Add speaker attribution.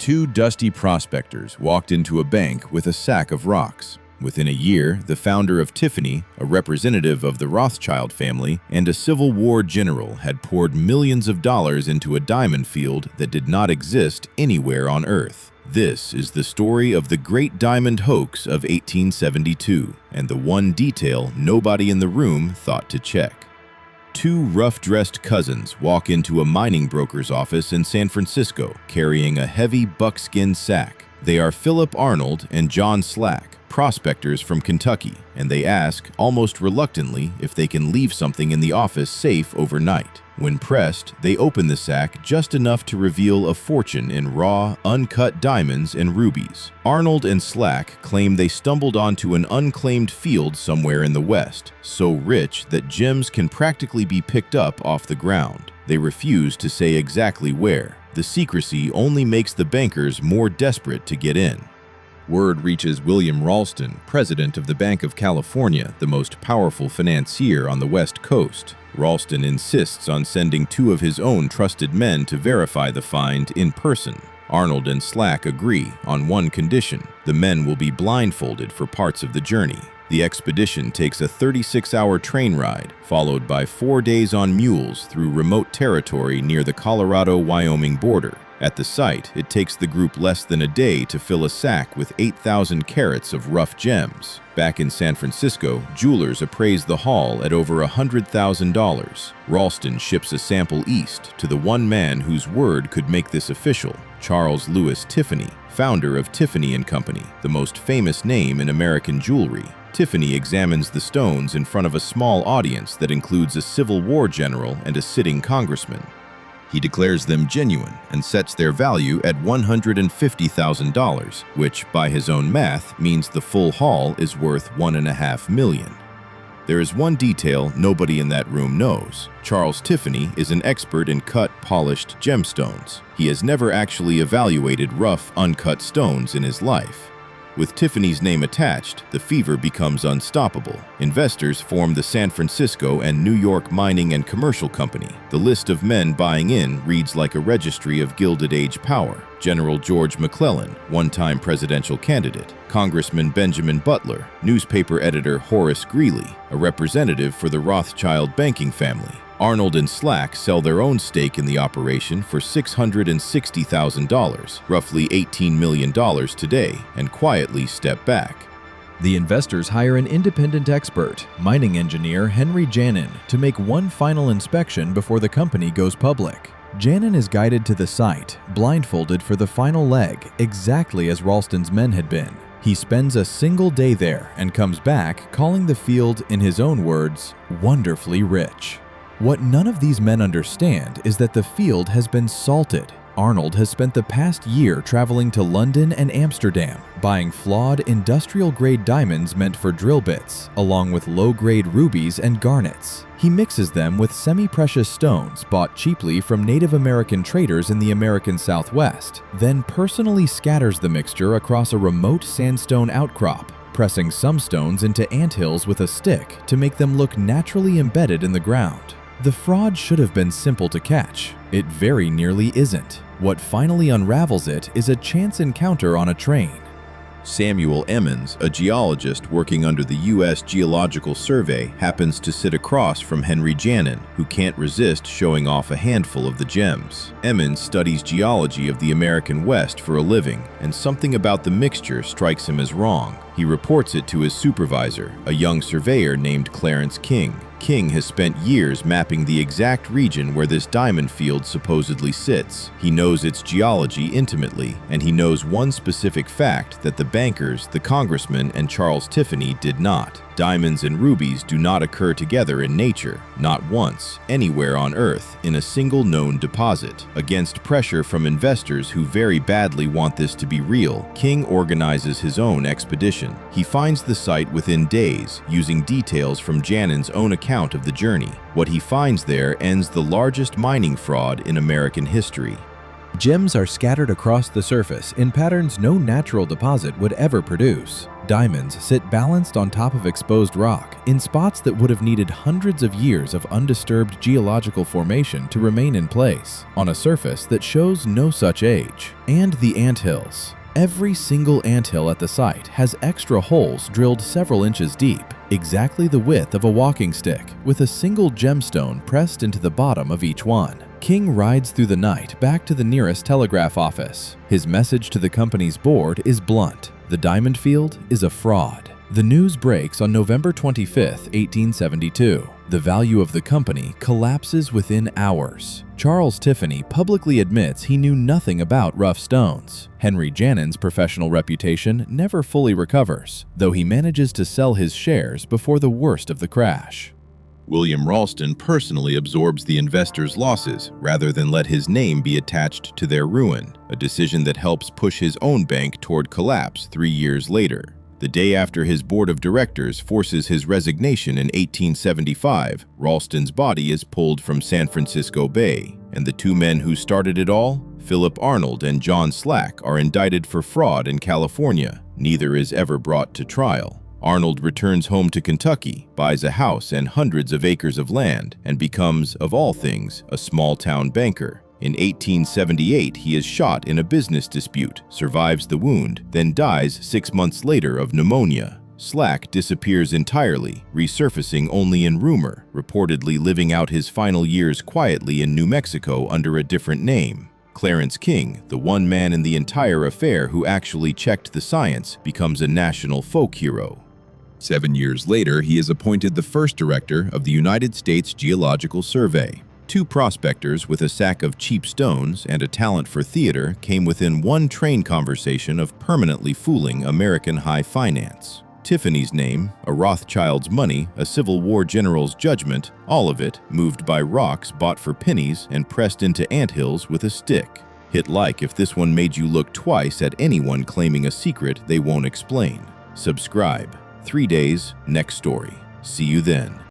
Speaker 1: Two dusty prospectors walked into a bank with a sack of rocks. Within a year, the founder of Tiffany, a representative of the Rothschild family, and a Civil War general had poured millions of dollars into a diamond field that did not exist anywhere on Earth. This is the story of the Great Diamond Hoax of 1872, and the one detail nobody in the room thought to check. Two rough-dressed cousins walk into a mining broker's office in San Francisco, carrying a heavy buckskin sack. They are Philip Arnold and John Slack, prospectors from Kentucky, and they ask, almost reluctantly, if they can leave something in the office safe overnight. When pressed, they open the sack just enough to reveal a fortune in raw, uncut diamonds and rubies. Arnold and Slack claim they stumbled onto an unclaimed field somewhere in the West, so rich that gems can practically be picked up off the ground. They refuse to say exactly where. The secrecy only makes the bankers more desperate to get in. Word reaches William Ralston, president of the Bank of California, the most powerful financier on the West Coast. Ralston insists on sending two of his own trusted men to verify the find in person. Arnold and Slack agree on one condition: the men will be blindfolded for parts of the journey. The expedition takes a 36-hour train ride, followed by 4 days on mules through remote territory near the Colorado-Wyoming border. At the site, it takes the group less than a day to fill a sack with 8,000 carats of rough gems. Back in San Francisco, jewelers appraise the haul at over $100,000. Ralston ships a sample east to the one man whose word could make this official: Charles Louis Tiffany, founder of Tiffany & Company, the most famous name in American jewelry. Tiffany examines the stones in front of a small audience that includes a Civil War general and a sitting congressman. He declares them genuine and sets their value at $150,000, which, by his own math, means the full haul is worth $1.5 million. There is one detail nobody in that room knows. Charles Tiffany is an expert in cut, polished gemstones. He has never actually evaluated rough, uncut stones in his life. With Tiffany's name attached, the fever becomes unstoppable. Investors form the San Francisco and New York Mining and Commercial Company. The list of men buying in reads like a registry of Gilded Age power. General George McClellan, one-time presidential candidate; Congressman Benjamin Butler; newspaper editor Horace Greeley, a representative for the Rothschild banking family. Arnold and Slack sell their own stake in the operation for $660,000, roughly $18 million today, and quietly step back.
Speaker 2: The investors hire an independent expert, mining engineer Henry Janin, to make one final inspection before the company goes public. Janin is guided to the site, blindfolded for the final leg, exactly as Ralston's men had been. He spends a single day there and comes back calling the field, in his own words, wonderfully rich. What none of these men understand is that the field has been salted. Arnold has spent the past year traveling to London and Amsterdam, buying flawed industrial-grade diamonds meant for drill bits, along with low-grade rubies and garnets. He mixes them with semi-precious stones bought cheaply from Native American traders in the American Southwest, then personally scatters the mixture across a remote sandstone outcrop, pressing some stones into anthills with a stick to make them look naturally embedded in the ground. The fraud should have been simple to catch. It very nearly isn't. What finally unravels it is a chance encounter on a train.
Speaker 1: Samuel Emmons, a geologist working under the U.S. Geological Survey, happens to sit across from Henry Janin, who can't resist showing off a handful of the gems. Emmons studies geology of the American West for a living, and something about the mixture strikes him as wrong. He reports it to his supervisor, a young surveyor named Clarence King. King has spent years mapping the exact region where this diamond field supposedly sits. He knows its geology intimately, and he knows one specific fact that the bankers, the congressman, and Charles Tiffany did not. Diamonds and rubies do not occur together in nature, not once, anywhere on Earth, in a single known deposit. Against pressure from investors who very badly want this to be real, King organizes his own expedition. He finds the site within days, using details from Janin's own account of the journey. What he finds there ends the largest mining fraud in American history.
Speaker 2: Gems are scattered across the surface in patterns no natural deposit would ever produce. diamonds sit balanced on top of exposed rock in spots that would have needed hundreds of years of undisturbed geological formation to remain in place, on a surface that shows no such age. And the anthills. Every single anthill at the site has extra holes drilled several inches deep, exactly the width of a walking stick, with a single gemstone pressed into the bottom of each one. King rides through the night back to the nearest telegraph office. His message to the company's board is blunt: the diamond field is a fraud. The news breaks on November 25, 1872. The value of the company collapses within hours. Charles Tiffany publicly admits he knew nothing about rough stones. Henry Janin's professional reputation never fully recovers, though he manages to sell his shares before the worst of the crash.
Speaker 1: William Ralston personally absorbs the investors' losses rather than let his name be attached to their ruin, a decision that helps push his own bank toward collapse 3 years later. The day after his board of directors forces his resignation in 1875, Ralston's body is pulled from San Francisco Bay, and the two men who started it all, Philip Arnold and John Slack, are indicted for fraud in California. Neither is ever brought to trial. Arnold returns home to Kentucky, buys a house and hundreds of acres of land, and becomes, of all things, a small-town banker. In 1878, he is shot in a business dispute, survives the wound, then dies 6 months later of pneumonia. Slack disappears entirely, resurfacing only in rumor, reportedly living out his final years quietly in New Mexico under a different name. Clarence King, the one man in the entire affair who actually checked the science, becomes a national folk hero. 7 years later, he is appointed the first director of the United States Geological Survey. Two prospectors with a sack of cheap stones and a talent for theater came within one train conversation of permanently fooling American high finance. Tiffany's name, a Rothschild's money, a Civil War general's judgment, all of it moved by rocks bought for pennies and pressed into anthills with a stick. Hit like if this one made you look twice at anyone claiming a secret they won't explain. Subscribe. 3 days, next story. See you then.